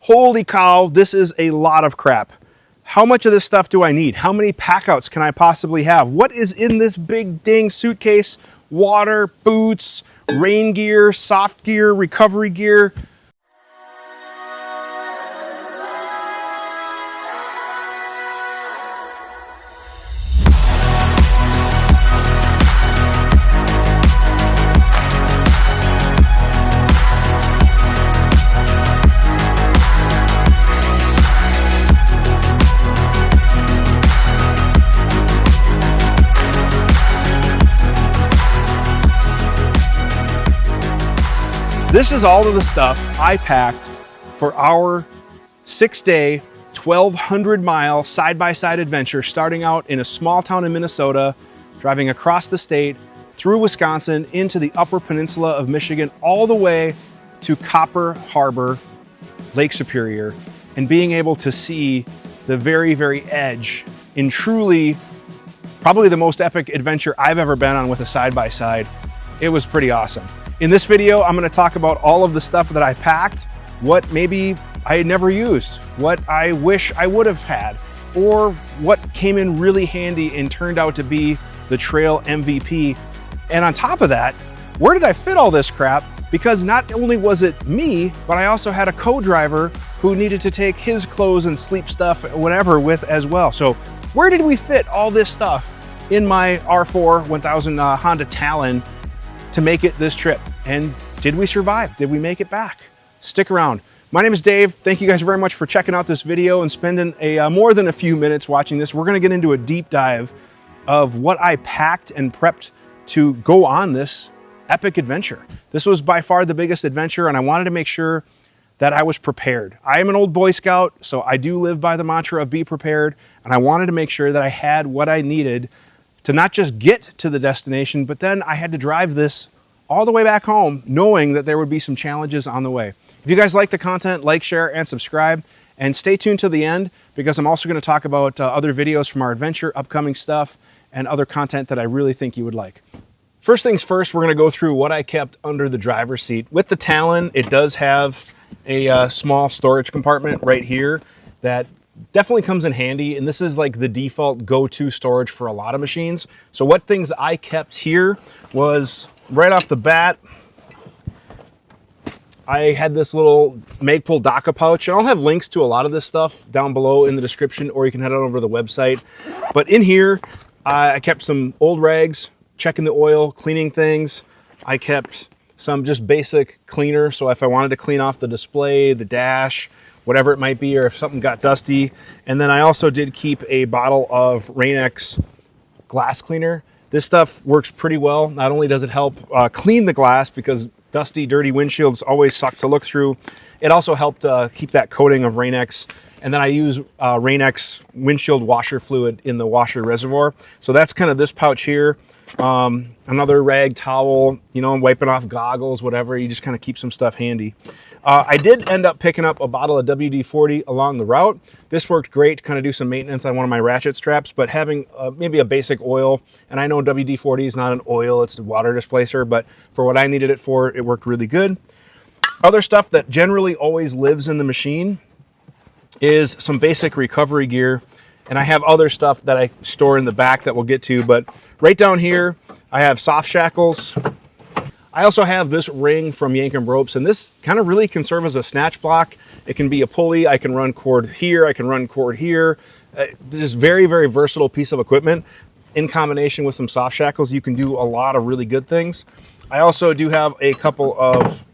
Holy cow, this is a lot of crap. How much of this stuff do I need? How many packouts can I possibly have? What is in this big dang suitcase? Water, boots, rain gear, soft gear, recovery gear. This is all of the stuff I packed for our 6-day, 1,200-mile side-by-side adventure, starting out in a small town in Minnesota, driving across the state, through Wisconsin, into the Upper Peninsula of Michigan, all the way to Copper Harbor, Lake Superior, and being able to see the very, very edge in truly, probably the most epic adventure I've ever been on with a side-by-side. It was pretty awesome. In this video, I'm going to talk about all of the stuff that I packed, what maybe I had never used, what I wish I would have had, or what came in really handy and turned out to be the trail MVP. And on top of that, where did I fit all this crap? Because not only was it me, but I also had a co-driver who needed to take his clothes and sleep stuff, whatever, with as well. So where did we fit all this stuff in my R4 1000 Honda Talon to make it this trip? And did we survive? Did we make it back? Stick around. My name is Dave. Thank you guys very much for checking out this video and spending more than a few minutes watching this. We're gonna get into a deep dive of what I packed and prepped to go on this epic adventure. This was by far the biggest adventure, and I wanted to make sure that I was prepared. I am an old Boy Scout, so I do live by the mantra of be prepared, and I wanted to make sure that I had what I needed to not just get to the destination, but then I had to drive this all the way back home, knowing that there would be some challenges on the way. If you guys like the content, like, share, and subscribe, and stay tuned to the end, because I'm also going to talk about other videos from our adventure, upcoming stuff, and other content that I really think you would like. First things first, we're going to go through what I kept under the driver's seat. With the Talon, it does have a small storage compartment right here that definitely comes in handy, and this is like the default go-to storage for a lot of machines. So what things I kept here was, right off the bat, I had this little Magpul DACA pouch, and I'll have links to a lot of this stuff down below in the description, or you can head on over to the website. But in here, I kept some old rags, checking the oil, cleaning things. I kept some just basic cleaner, so if I wanted to clean off the display, the dash, whatever it might be, or if something got dusty. And then I also did keep a bottle of Rain-X glass cleaner. This stuff works pretty well. Not only does it help clean the glass, because dusty, dirty windshields always suck to look through, it also helped keep that coating of Rain-X. And then I use Rain-X windshield washer fluid in the washer reservoir. So that's kind of this pouch here. Another rag towel, you know, wiping off goggles, whatever. You just kind of keep some stuff handy. I did end up picking up a bottle of WD-40 along the route. This worked great to kind of do some maintenance on one of my ratchet straps, but having maybe a basic oil, and I know WD-40 is not an oil, it's a water displacer, but for what I needed it for, it worked really good. Other stuff that generally always lives in the machine is some basic recovery gear, and I have other stuff that I store in the back that we'll get to, but right down here, I have soft shackles. I also have this ring from Yankum Ropes, and this kind of really can serve as a snatch block. It can be a pulley. I can run cord here. I can run cord here. Just very, very versatile piece of equipment. In combination with some soft shackles, you can do a lot of really good things. I also do have a couple of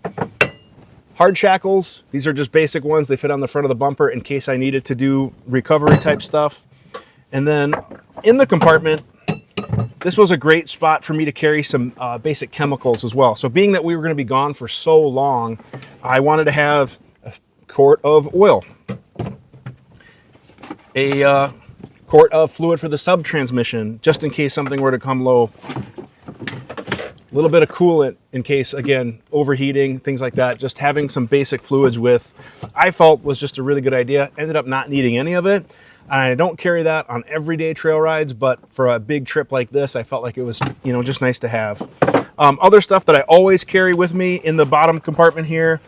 hard shackles. These are just basic ones. They fit on the front of the bumper in case I needed to do recovery type stuff. And then in the compartment, this was a great spot for me to carry some basic chemicals as well. So being that we were going to be gone for so long, I wanted to have a quart of oil, a quart of fluid for the sub transmission, just in case something were to come low, a little bit of coolant in case, again, overheating, things like that. Just having some basic fluids with, I felt was just a really good idea. Ended up not needing any of it. I don't carry that on everyday trail rides, but for a big trip like this, I felt like it was, you know, just nice to have. Other stuff that I always carry with me in the bottom compartment here,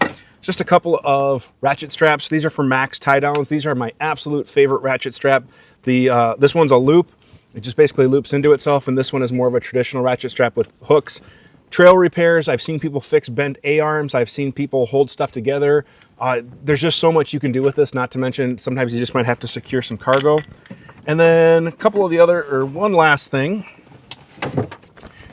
Just a couple of ratchet straps. These are for max tie downs. These are my absolute favorite ratchet strap. This one's a loop. It just basically loops into itself, and this one is more of a traditional ratchet strap with hooks. Trail repairs, I've seen people fix bent A-arms. I've seen people hold stuff together. There's just so much you can do with this, not to mention sometimes you just might have to secure some cargo. And then a couple of the other, or one last thing,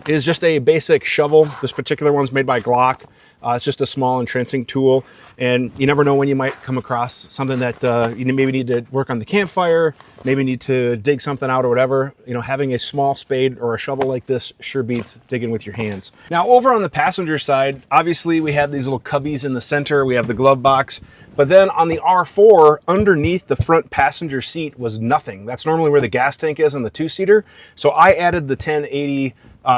is just a basic shovel. This particular one's made by Glock. It's just a small entrancing tool, and you never know when you might come across something that you maybe need to work on the campfire, maybe need to dig something out or whatever. You know, having a small spade or a shovel like this sure beats digging with your hands. Now, over on the passenger side, obviously we have these little cubbies in the center. We have the glove box, but then on the R4, underneath the front passenger seat was nothing. That's normally where the gas tank is on the two-seater. So I added the 1080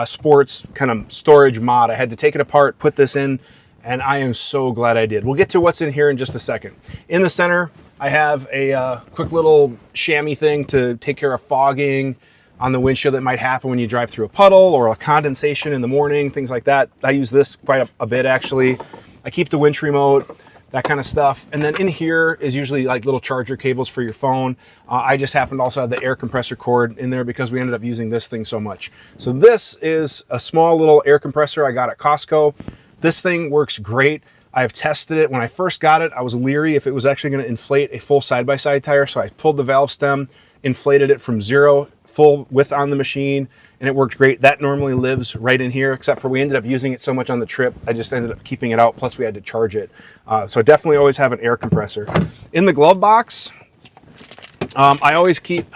sports kind of storage mod. I had to take it apart, put this in, and I am so glad I did. We'll get to what's in here in just a second. In the center, I have a quick little chamois thing to take care of fogging on the windshield that might happen when you drive through a puddle or a condensation in the morning, things like that. I use this quite a bit, actually. I keep the winch remote, that kind of stuff. And then in here is usually like little charger cables for your phone. I just happen to also have the air compressor cord in there because we ended up using this thing so much. So this is a small little air compressor I got at Costco. This thing works great. I've tested it. When I first got it, I was leery if it was actually going to inflate a full side-by-side tire. So I pulled the valve stem, inflated it from 0, full width on the machine, and it worked great. That normally lives right in here, except for we ended up using it so much on the trip, I just ended up keeping it out, plus we had to charge it. So definitely always have an air compressor. In the glove box, I always keep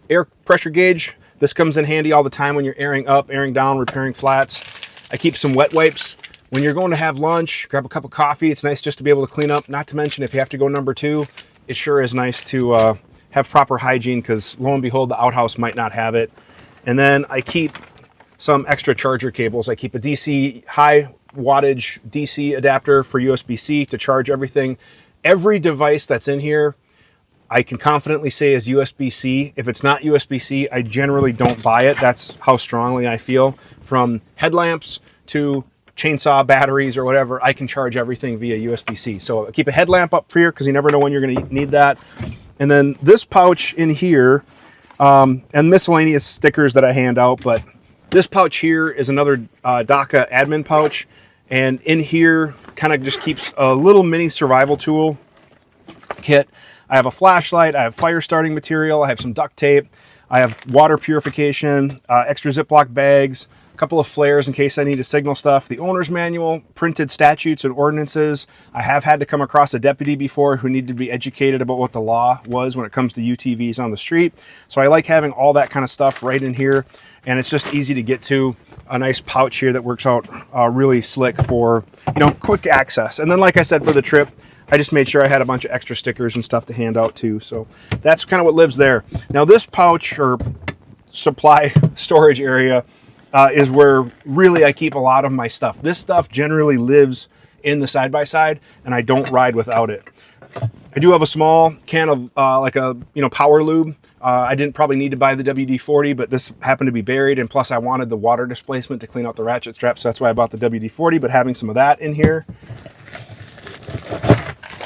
air pressure gauge. This comes in handy all the time when you're airing up, airing down, repairing flats. I keep some wet wipes. When you're going to have lunch, grab a cup of coffee, it's nice just to be able to clean up. Not to mention if you have to go number 2, it sure is nice to have proper hygiene, because lo and behold, the outhouse might not have it. And then I keep some extra charger cables. I keep a DC, high wattage DC adapter for USB-C to charge everything. Every device that's in here, I can confidently say is USB-C. If it's not USB-C, I generally don't buy it. That's how strongly I feel. From headlamps to chainsaw batteries or whatever, I can charge everything via USB-C. So I keep a headlamp up here because you never know when you're going to need that. And then this pouch in here, and miscellaneous stickers that I hand out, but this pouch here is another DACA admin pouch. And in here kind of just keeps a little mini survival tool kit. I have a flashlight, I have fire starting material, I have some duct tape, I have water purification, extra Ziploc bags, couple of flares in case I need to signal stuff, the owner's manual, printed statutes and ordinances. I have had to come across a deputy before who needed to be educated about what the law was when it comes to UTVs on the street. So I like having all that kind of stuff right in here, and it's just easy to get to. A nice pouch here that works out really slick for, you know, quick access. And then, like I said, for the trip, I just made sure I had a bunch of extra stickers and stuff to hand out too. So that's kind of what lives there. Now this pouch or supply storage area is where really I keep a lot of my stuff. This stuff generally lives in the side-by-side, and I don't ride without it. I do have a small can of like a power lube. I didn't probably need to buy the WD-40, but this happened to be buried, and plus I wanted the water displacement to clean out the ratchet straps, so that's why I bought the WD-40, but having some of that in here.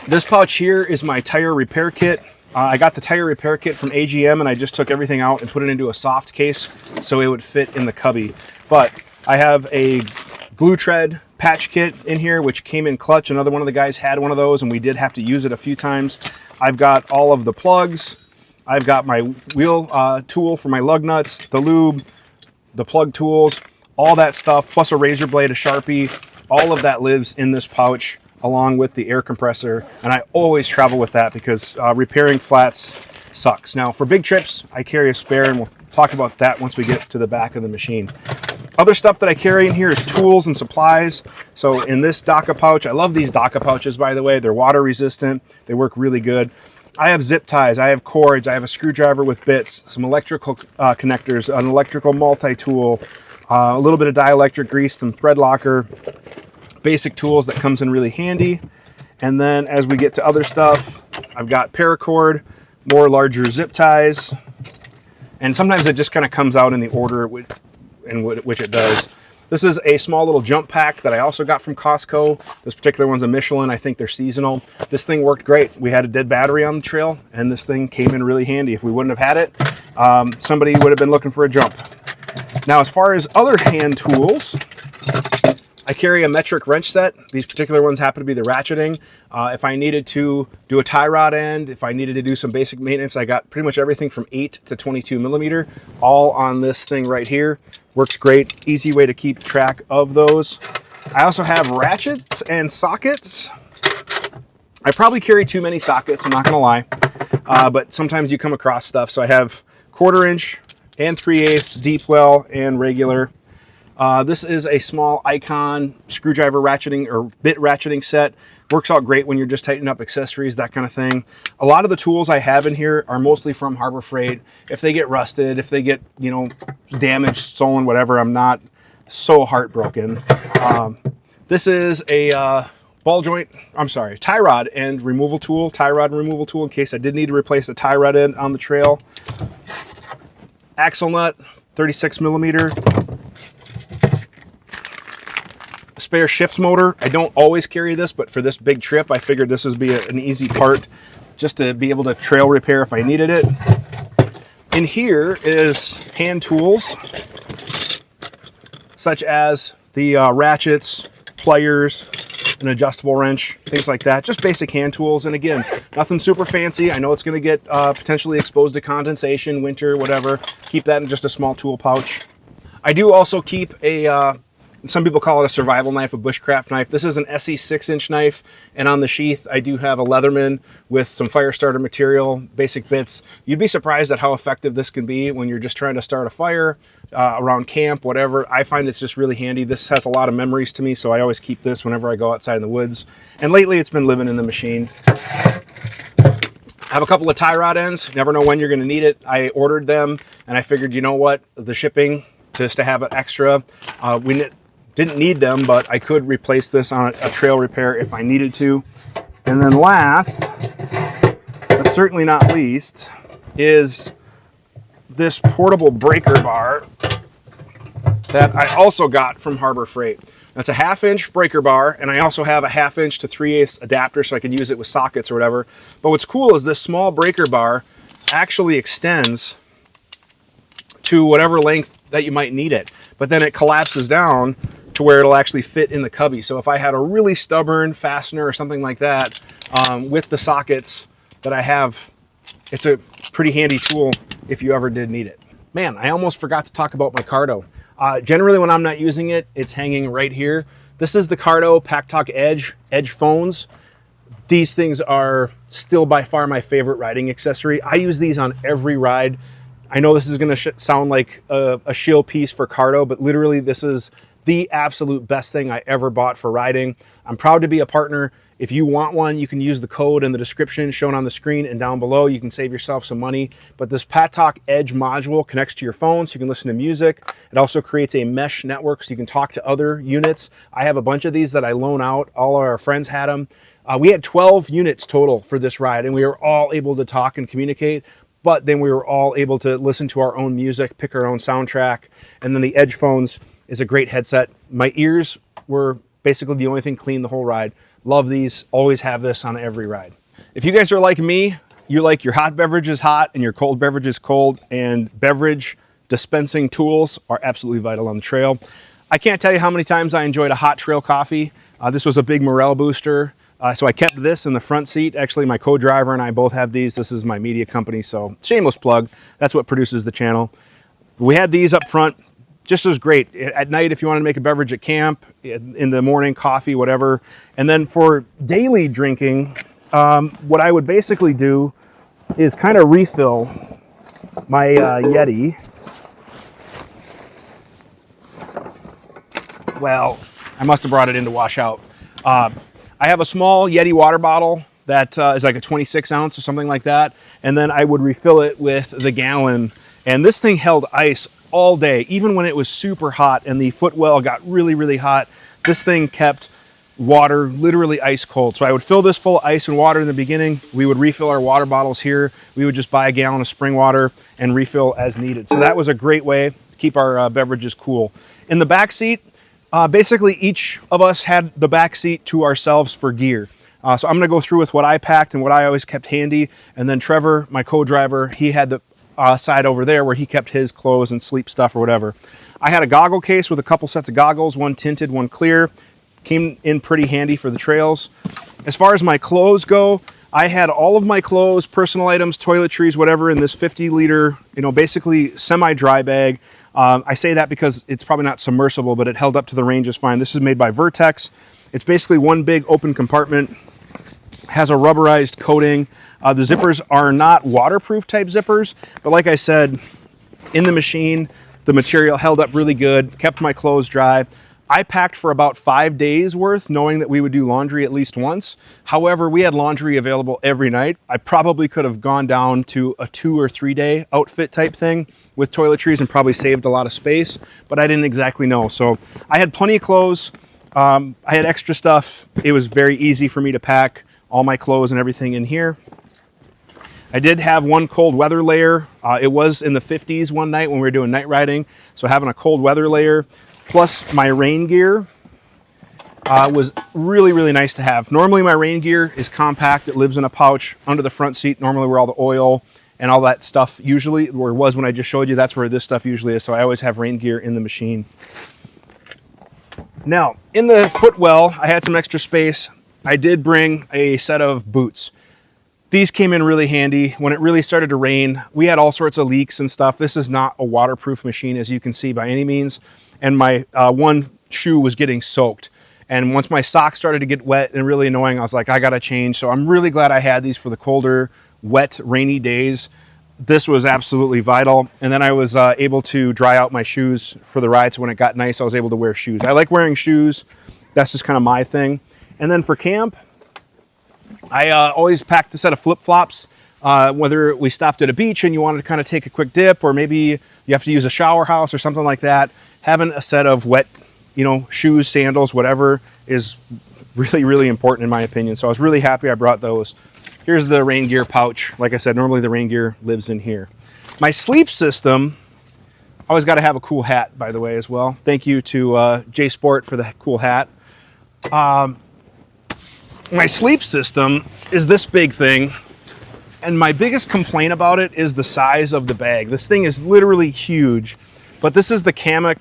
This pouch here is my tire repair kit. I got the tire repair kit from AGM, and I just took everything out and put it into a soft case so it would fit in the cubby. But I have a glue tread patch kit in here, which came in clutch. Another one of the guys had one of those, and we did have to use it a few times. I've got all of the plugs. I've got my wheel tool for my lug nuts, the lube, the plug tools, all that stuff, plus a razor blade, a Sharpie. All of that lives in this pouch, along with the air compressor, and I always travel with that because repairing flats sucks. Now for big trips, I carry a spare, and we'll talk about that once we get to the back of the machine. Other stuff that I carry in here is tools and supplies. So in this DACA pouch, I love these DACA pouches, by the way. They're water resistant, they work really good. I have zip ties, I have cords, I have a screwdriver with bits, some electrical connectors, an electrical multi-tool, a little bit of dielectric grease, some thread locker, basic tools that comes in really handy. And then as we get to other stuff, I've got paracord, more larger zip ties, and sometimes it just kind of comes out in the order in which it does. This is a small little jump pack that I also got from Costco. This particular one's a Michelin. I think they're seasonal. This thing worked great. We had a dead battery on the trail, and this thing came in really handy. If we wouldn't have had it, somebody would have been looking for a jump. Now, as far as other hand tools, I carry a metric wrench set. These particular ones happen to be the ratcheting. If I needed to do a tie rod end, if I needed to do some basic maintenance, I got pretty much everything from 8 to 22 millimeter, all on this thing right here. Works great, easy way to keep track of those. I also have ratchets and sockets. I probably carry too many sockets, I'm not gonna lie, but sometimes you come across stuff. So I have 1/4 inch and 3/8 deep well and regular. This is a small Icon screwdriver ratcheting or bit ratcheting set. Works out great when you're just tightening up accessories, that kind of thing. A lot of the tools I have in here are mostly from Harbor Freight. If they get rusted, if they get, you know, damaged, stolen, whatever, I'm not so heartbroken. This is a tie rod and removal tool, in case I did need to replace the tie rod end on the trail. Axle nut, 36 millimeter. Spare shift motor. I don't always carry this, but for this big trip, I figured this would be an easy part just to be able to trail repair if I needed it. In here is hand tools, such as the ratchets, pliers, an adjustable wrench, things like that. Just basic hand tools. And again, nothing super fancy. I know it's going to get potentially exposed to condensation, winter, whatever. Keep that in just a small tool pouch. I do also keep a some people call it a survival knife, a bushcraft knife. This is an SE 6-inch knife, and on the sheath I do have a Leatherman with some fire starter material, basic bits. You'd be surprised at how effective this can be when you're just trying to start a fire around camp, whatever. I find it's just really handy. This has a lot of memories to me, so I always keep this whenever I go outside in the woods. And lately it's been living in the machine. I have a couple of tie rod ends. Never know when you're going to need it. I ordered them, and I figured, you know what, the shipping, just to have it extra. We didn't need them, but I could replace this on a trail repair if I needed to. And then last, but certainly not least, is this portable breaker bar that I also got from Harbor Freight. That's a 1/2 inch breaker bar, and I also have a 1/2 inch to 3/8 adapter so I can use it with sockets or whatever. But what's cool is this small breaker bar actually extends to whatever length that you might need it, but then it collapses down to where it'll actually fit in the cubby. So if I had a really stubborn fastener or something like that, with the sockets that I have, it's a pretty handy tool if you ever did need it. Man, I almost forgot to talk about my Cardo. Generally when I'm not using it, it's hanging right here. This is the Cardo Pack Edge phones. These things are still by far my favorite riding accessory. I use these on every ride. I know this is gonna sound like a shill piece for Cardo, but literally this is the absolute best thing I ever bought for riding. I'm proud to be a partner. If you want one, you can use the code in the description shown on the screen and down below. You can save yourself some money. But this packout Edge module connects to your phone so you can listen to music. It also creates a mesh network so you can talk to other units. I have a bunch of these that I loan out. All of our friends had them. We had 12 units total for this ride, and we were all able to talk and communicate. But then we were all able to listen to our own music, pick our own soundtrack. And then the Edge phones is a great headset. My ears were basically the only thing clean the whole ride. Love these, always have this on every ride. If you guys are like me, you like your hot beverages hot and your cold beverages cold, and beverage dispensing tools are absolutely vital on the trail. I can't tell you how many times I enjoyed a hot trail coffee. This was a big morale booster. So I kept this in the front seat. Actually, my co-driver and I both have these. This is my media company, so shameless plug. That's what produces the channel. We had these up front. Just was great at night if you wanted to make a beverage at camp, in the morning, coffee, whatever. And then for daily drinking, what I would basically do is kind of refill my Yeti. Well, I must have brought it in to wash out. I have a small Yeti water bottle that is like a 26 ounce or something like that. And then I would refill it with the gallon. And this thing held ice all day, even when it was super hot and the footwell got really, really hot. This thing kept water literally ice cold. So I would fill this full of ice and water in the beginning. We would refill our water bottles here. We would just buy a gallon of spring water and refill as needed. So that was a great way to keep our beverages cool. In the back seat, Basically, each of us had the back seat to ourselves for gear. So I'm gonna go through with what I packed and what I always kept handy. And then Trevor, my co-driver, he had the side over there where he kept his clothes and sleep stuff or whatever. I had a goggle case with a couple sets of goggles, one tinted, one clear. Came in pretty handy for the trails. As far as my clothes go, I had all of my clothes, personal items, toiletries, whatever, in this 50-liter, basically semi-dry bag. I say that because it's probably not submersible, but it held up to the range just fine. This is made by Vertex. It's basically one big open compartment, has a rubberized coating. The zippers are not waterproof type zippers, but like I said, in the machine, the material held up really good, kept my clothes dry. I packed for about 5 days worth, knowing that we would do laundry at least once. However, we had laundry available every night. I probably could have gone down to a 2 or 3 day outfit type thing with toiletries and probably saved a lot of space, but I didn't exactly know. So I had plenty of clothes. I had extra stuff. It was very easy for me to pack all my clothes and everything in here. I did have one cold weather layer. It was in the 50s one night when we were doing night riding. So having a cold weather layer plus my rain gear was really, really nice to have. Normally my rain gear is compact. It lives in a pouch under the front seat, normally where all the oil and all that stuff usually, or it was when I just showed you, that's where this stuff usually is. So I always have rain gear in the machine. Now, in the footwell, I had some extra space. I did bring a set of boots. These came in really handy. When it really started to rain, we had all sorts of leaks and stuff. This is not a waterproof machine, as you can see, by any means. And my one shoe was getting soaked. And once my socks started to get wet and really annoying, I was like, I gotta change. So I'm really glad I had these for the colder, wet, rainy days. This was absolutely vital. And then I was able to dry out my shoes for the ride. So when it got nice, I was able to wear shoes. I like wearing shoes. That's just kind of my thing. And then for camp, I always packed a set of flip-flops, whether we stopped at a beach and you wanted to kind of take a quick dip, or maybe you have to use a shower house or something like that. Having a set of wet, shoes, sandals, whatever, is really, really important in my opinion. So I was really happy I brought those. Here's the rain gear pouch. Like I said, normally the rain gear lives in here. My sleep system, always got to have a cool hat, by the way, as well. Thank you to J Sport for the cool hat. My sleep system is this big thing, and my biggest complaint about it is the size of the bag. This thing is literally huge, but this is the Cammock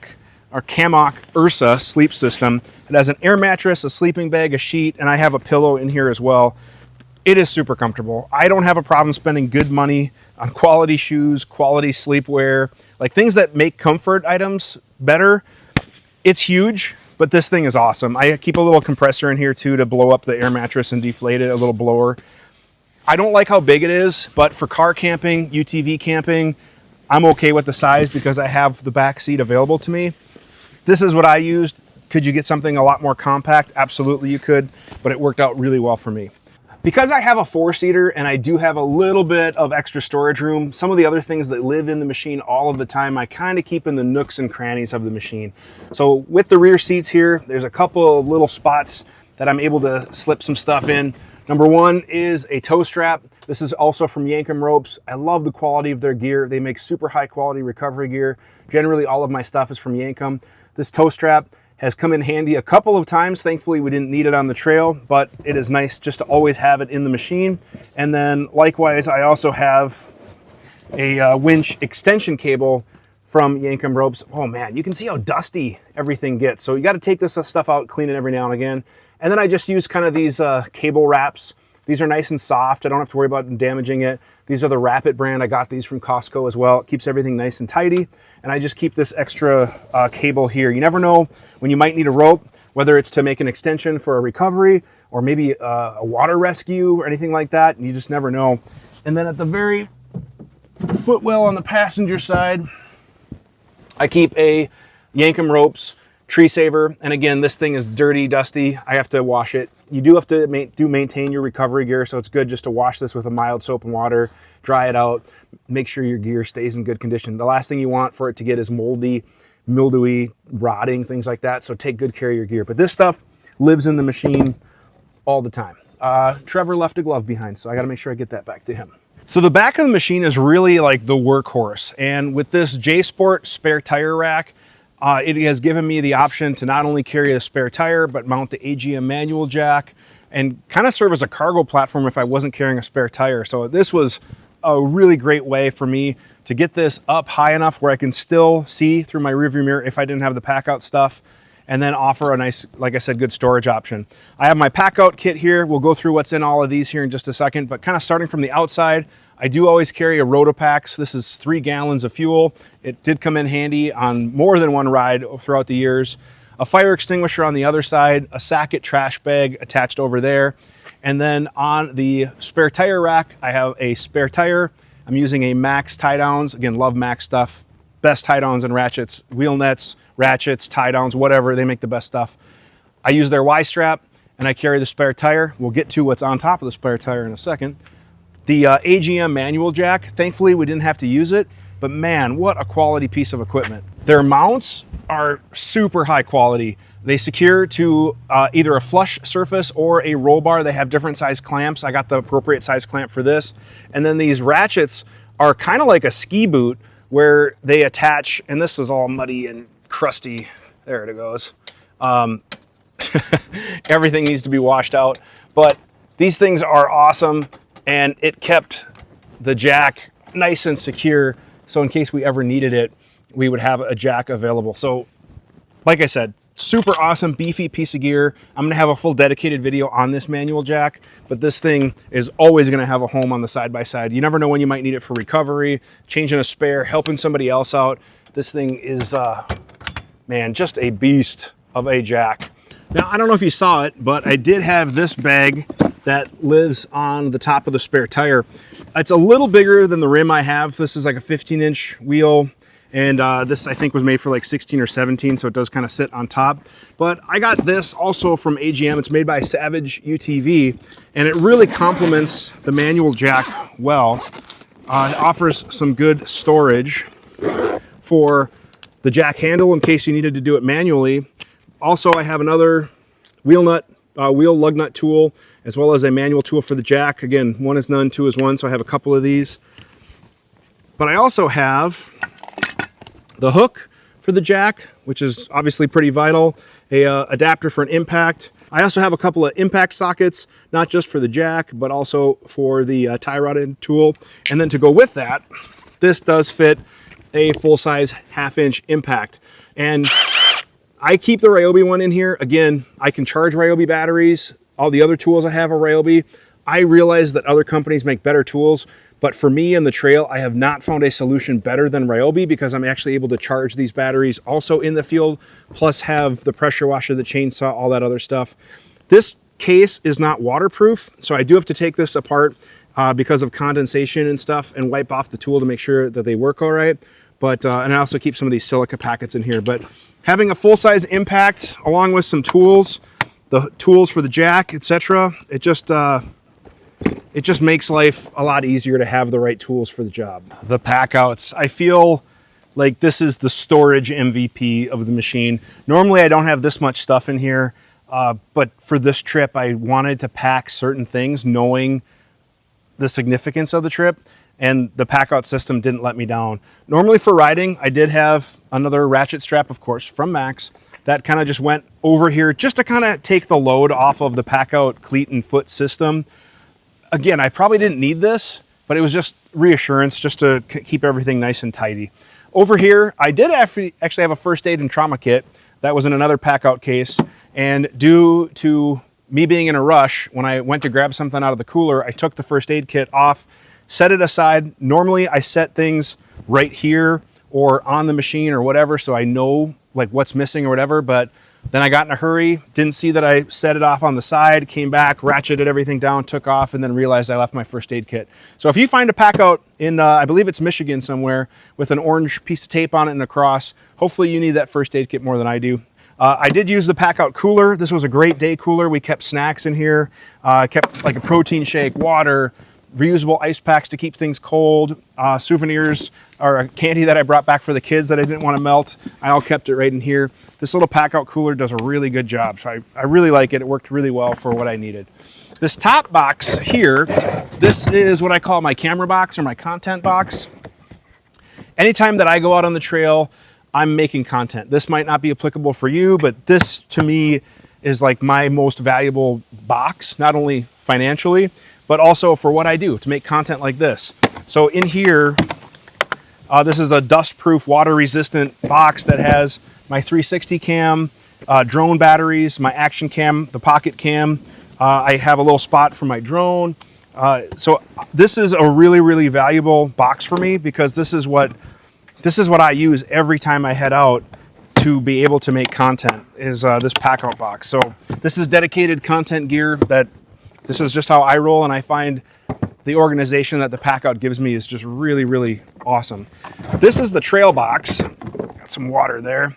Ursa sleep system. It has an air mattress, a sleeping bag, a sheet, and I have a pillow in here as well. It is super comfortable. I don't have a problem spending good money on quality shoes, quality sleepwear, like things that make comfort items better. It's huge. But this thing is awesome. I keep a little compressor in here too to blow up the air mattress and deflate it, a little blower. I don't like how big it is, but for car camping, UTV camping, I'm okay with the size because I have the back seat available to me. This is what I used. Could you get something a lot more compact? Absolutely you could, but it worked out really well for me. Because I have a 4-seater and I do have a little bit of extra storage room, some of the other things that live in the machine all of the time, I kind of keep in the nooks and crannies of the machine. So with the rear seats here, there's a couple of little spots that I'm able to slip some stuff in. Number one is a tow strap. This is also from Yankum Ropes. I love the quality of their gear. They make super high quality recovery gear. Generally, all of my stuff is from Yankum. This tow strap has come in handy a couple of times. Thankfully, we didn't need it on the trail, but it is nice just to always have it in the machine. And then likewise, I also have a winch extension cable from Yankum Ropes. Oh man, you can see how dusty everything gets. So you got to take this stuff out, clean it every now and again. And then I just use kind of these cable wraps. These are nice and soft. I don't have to worry about damaging it. These are the Rapid brand. I got these from Costco as well. It keeps everything nice and tidy. And I just keep this extra cable here. You never know when you might need a rope, whether it's to make an extension for a recovery or maybe a water rescue or anything like that. You just never know. And then at the very footwell on the passenger side, I keep a Yankum Ropes tree saver. And again, this thing is dirty, dusty. I have to wash it. You do have to maintain your recovery gear, so it's good just to wash this with a mild soap and water, dry it out, make sure your gear stays in good condition. The last thing you want for it to get is moldy, mildewy, rotting, things like that. So take good care of your gear. But this stuff lives in the machine all the time. Trevor left a glove behind, so I got to make sure I get that back to him. So the back of the machine is really like the workhorse. And with this J Sport spare tire rack, It has given me the option to not only carry a spare tire, but mount the AGM manual jack and kind of serve as a cargo platform if I wasn't carrying a spare tire. So this was a really great way for me to get this up high enough where I can still see through my rearview mirror if I didn't have the pack out stuff, and then offer a nice, like I said, good storage option. I have my pack out kit here. We'll go through what's in all of these here in just a second, but kind of starting from the outside, I do always carry a Rotopax. This is 3 gallons of fuel. It did come in handy on more than one ride throughout the years. A fire extinguisher on the other side, a Sackett trash bag attached over there. And then on the spare tire rack, I have a spare tire. I'm using a Max tie downs. Again, love Max stuff. Best tie downs and ratchets, wheel nets, ratchets, tie downs, whatever, they make the best stuff. I use their Y-strap and I carry the spare tire. We'll get to what's on top of the spare tire in a second. The AGM manual jack, thankfully we didn't have to use it, but man, what a quality piece of equipment. Their mounts are super high quality. They secure to either a flush surface or a roll bar. They have different size clamps. I got the appropriate size clamp for this. And then these ratchets are kind of like a ski boot where they attach, and this is all muddy and crusty. There it goes. Everything needs to be washed out, but these things are awesome, and it kept the jack nice and secure. So in case we ever needed it, we would have a jack available. So like I said, super awesome, beefy piece of gear. I'm gonna have a full dedicated video on this manual jack, but this thing is always gonna have a home on the side-by-side. You never know when you might need it for recovery, changing a spare, helping somebody else out. This thing is, man, just a beast of a jack. Now, I don't know if you saw it, but I did have this bag that lives on the top of the spare tire. It's a little bigger than the rim I have. This is like a 15-inch wheel. And this, I think, was made for like 16 or 17, so it does kind of sit on top. But I got this also from AGM. It's made by Savage UTV, and it really complements the manual jack well. It offers some good storage for the jack handle in case you needed to do it manually. Also, I have another wheel lug nut tool, as well as a manual tool for the jack. Again, 1 is none, 2 is 1, so I have a couple of these. But I also have the hook for the jack, which is obviously pretty vital, a adapter for an impact. I also have a couple of impact sockets, not just for the jack, but also for the tie rod tool. And then to go with that, this does fit a full-size 1/2-inch impact. And I keep the Ryobi one in here. Again, I can charge Ryobi batteries. All the other tools I have are Ryobi. I realize that other companies make better tools, but for me in the trail, I have not found a solution better than Ryobi because I'm actually able to charge these batteries also in the field, plus have the pressure washer, the chainsaw, all that other stuff. This case is not waterproof, so I do have to take this apart because of condensation and stuff and wipe off the tool to make sure that they work all right. But, and I also keep some of these silica packets in here. But having a full-size impact along with some tools, the tools for the jack, etc., it just makes life a lot easier to have the right tools for the job. The packouts, I feel like this is the storage MVP of the machine. Normally I don't have this much stuff in here, but for this trip I wanted to pack certain things knowing the significance of the trip, and the packout system didn't let me down. Normally for riding, I did have another ratchet strap, of course, from Max, that kind of just went over here just to kind of take the load off of the packout cleat and foot system. Again, I probably didn't need this, but it was just reassurance just to keep everything nice and tidy. Over here, I did actually have a first aid and trauma kit that was in another packout case, and due to me being in a rush, when I went to grab something out of the cooler, I took the first aid kit off, set it aside. Normally I set things right here or on the machine or whatever, so I know like what's missing or whatever, but then I got in a hurry, didn't see that I set it off on the side, came back, ratcheted everything down, took off, and then realized I left my first aid kit. So if you find a packout in, I believe it's Michigan somewhere, with an orange piece of tape on it and a cross, hopefully you need that first aid kit more than I do. I did use the packout cooler. This was a great day cooler. We kept snacks in here, kept like a protein shake, water, reusable ice packs to keep things cold, souvenirs or a candy that I brought back for the kids that I didn't want to melt. I all kept it right in here. This little packout cooler does a really good job, so I really like it. It worked really well for what I needed. This top box here, this is what I call my camera box or my content box. Anytime that I go out on the trail, I'm making content. This might not be applicable for you, but this to me is like my most valuable box, not only financially, but also for what I do to make content like this. So in here, this is a dust-proof, water-resistant box that has my 360 cam, drone batteries, my action cam, the pocket cam. I have a little spot for my drone. So this is a really, really valuable box for me because this is what I use every time I head out to be able to make content, is this packout box. So this is dedicated content gear that this is just how I roll, and I find the organization that the packout gives me is just really, really awesome. This is the trail box. Got some water there.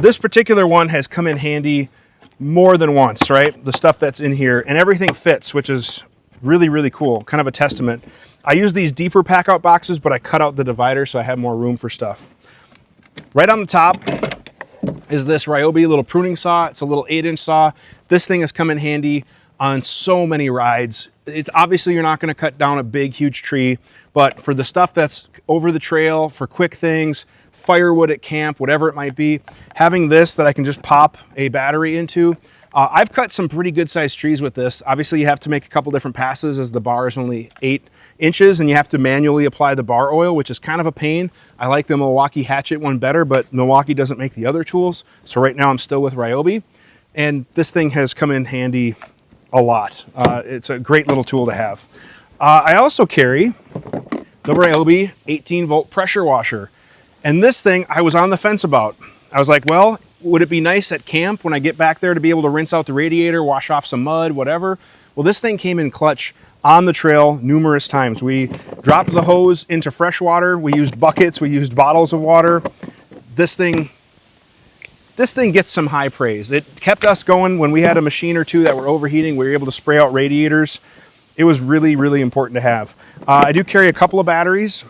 This particular one has come in handy more than once, right? The stuff that's in here, and everything fits, which is really, really cool. Kind of a testament. I use these deeper packout boxes, but I cut out the divider so I have more room for stuff. Right on the top is this Ryobi little pruning saw. It's a little 8-inch saw. This thing has come in handy on so many rides. It's obviously you're not going to cut down a big, huge tree, but for the stuff that's over the trail, for quick things, firewood at camp, whatever it might be, having this that I can just pop a battery into. I've cut some pretty good sized trees with this. Obviously you have to make a couple different passes as the bar is only 8 inches and you have to manually apply the bar oil, which is kind of a pain. I like the Milwaukee hatchet one better, but Milwaukee doesn't make the other tools. So right now I'm still with Ryobi, and this thing has come in handy a lot. It's a great little tool to have. I also carry the Ryobi 18-volt pressure washer. And this thing I was on the fence about. I was like, well, would it be nice at camp when I get back there to be able to rinse out the radiator, wash off some mud, whatever? Well, this thing came in clutch on the trail numerous times. We dropped the hose into fresh water. We used buckets. We used bottles of water. This thing gets some high praise. It kept us going when we had a machine or two that were overheating. We were able to spray out radiators. It was really, really important to have. I do carry a couple of batteries,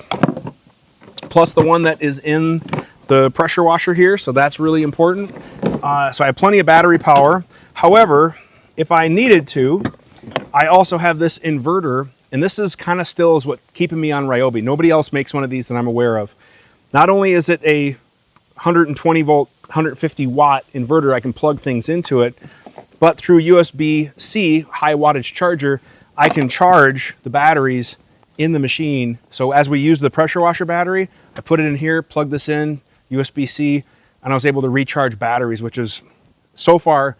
plus the one that is in the pressure washer here, so that's really important. So I have plenty of battery power. However, if I needed to, I also have this inverter, and this is kind of still is what keeping me on Ryobi. Nobody else makes one of these that I'm aware of. Not only is it a 120 volt, 150 watt inverter, I can plug things into it, but through USB-C high wattage charger, I can charge the batteries in the machine. So as we use the pressure washer battery, I put it in here, plug this in, USB-C, and I was able to recharge batteries, which is, so far,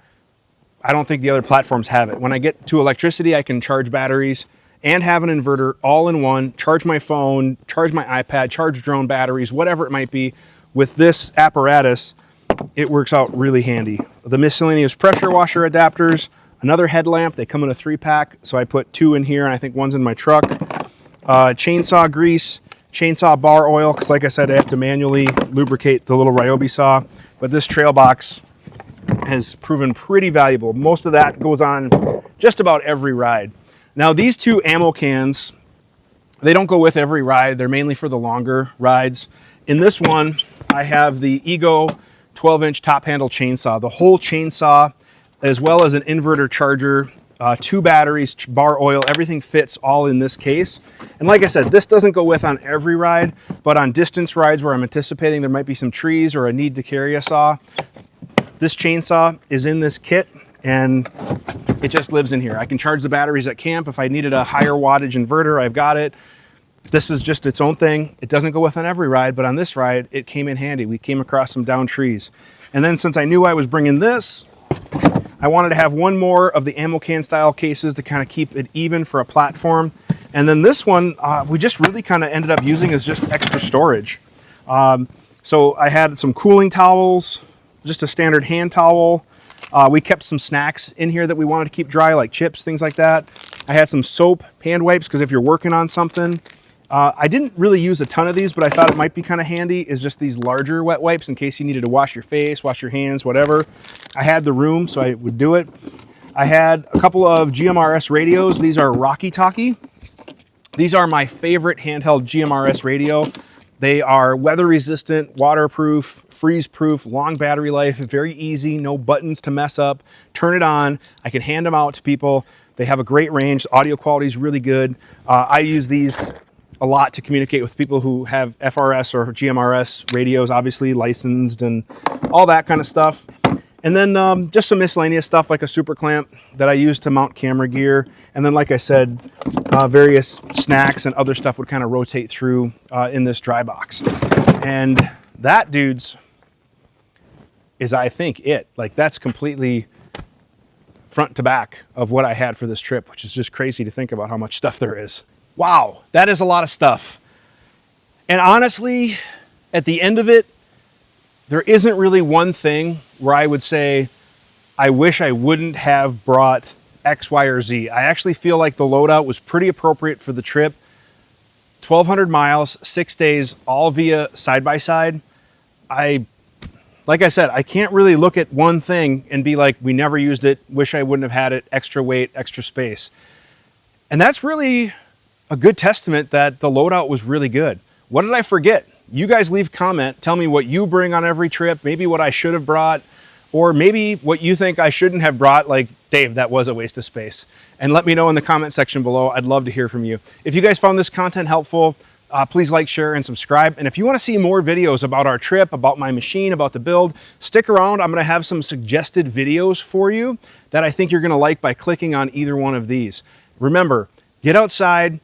I don't think the other platforms have it. When I get to electricity, I can charge batteries and have an inverter all in one, charge my phone, charge my iPad, charge drone batteries, whatever it might be. With this apparatus, it works out really handy. The miscellaneous pressure washer adapters, another headlamp, they come in a 3-pack, so I put 2 in here and I think one's in my truck. Chainsaw grease, chainsaw bar oil, because like I said, I have to manually lubricate the little Ryobi saw, but this trail box has proven pretty valuable. Most of that goes on just about every ride. Now these 2 ammo cans, they don't go with every ride. They're mainly for the longer rides. In this one, I have the Ego 12-inch top handle chainsaw. The whole chainsaw, as well as an inverter charger, 2 batteries, bar oil, everything fits all in this case. And like I said, this doesn't go with on every ride, but on distance rides where I'm anticipating there might be some trees or a need to carry a saw, this chainsaw is in this kit and it just lives in here. I can charge the batteries at camp. If I needed a higher wattage inverter, I've got it. This is just its own thing. It doesn't go with on every ride, but on this ride, it came in handy. We came across some downed trees. And then since I knew I was bringing this, I wanted to have one more of the ammo can style cases to kind of keep it even for a platform. And then this one, we just really kind of ended up using as just extra storage. So I had some cooling towels, just a standard hand towel. We kept some snacks in here that we wanted to keep dry, like chips, things like that. I had some soap, hand wipes, because if you're working on something, I didn't really use a ton of these, but I thought it might be kind of handy, is just these larger wet wipes in case you needed to wash your face, wash your hands, whatever. I had the room, so I would do it. I had a couple of GMRS radios. These are Rocky Talkie. These are my favorite handheld GMRS radio. They are weather resistant, waterproof, freeze proof, long battery life, very easy, no buttons to mess up. Turn it on, I can hand them out to people. They have a great range, audio quality is really good. I use these a lot to communicate with people who have FRS or GMRS radios, obviously licensed and all that kind of stuff. And then just some miscellaneous stuff like a super clamp that I use to mount camera gear. And then, like I said, various snacks and other stuff would kind of rotate through in this dry box. And that, dudes, is, I think, it. Like, that's completely front to back of what I had for this trip, which is just crazy to think about how much stuff there is. Wow, that is a lot of stuff. And honestly, at the end of it, there isn't really one thing where I would say, I wish I wouldn't have brought X, Y, or Z. I actually feel like the loadout was pretty appropriate for the trip. 1,200 miles, 6 days, all via side-by-side. Like I said, I can't really look at one thing and be like, we never used it, wish I wouldn't have had it, extra weight, extra space. And that's really a good testament that the loadout was really good. What did I forget? You guys leave a comment, tell me what you bring on every trip, maybe what I should have brought, or maybe what you think I shouldn't have brought, like, Dave, that was a waste of space. And let me know in the comment section below. I'd love to hear from you. If you guys found this content helpful, please like, share, and subscribe. And if you want to see more videos about our trip, about my machine, about the build, stick around. I'm going to have some suggested videos for you that I think you're going to like by clicking on either one of these. Remember, get outside,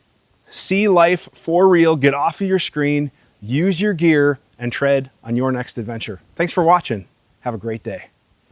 see life for real, get off of your screen, use your gear, and tread on your next adventure. Thanks for watching. Have a great day.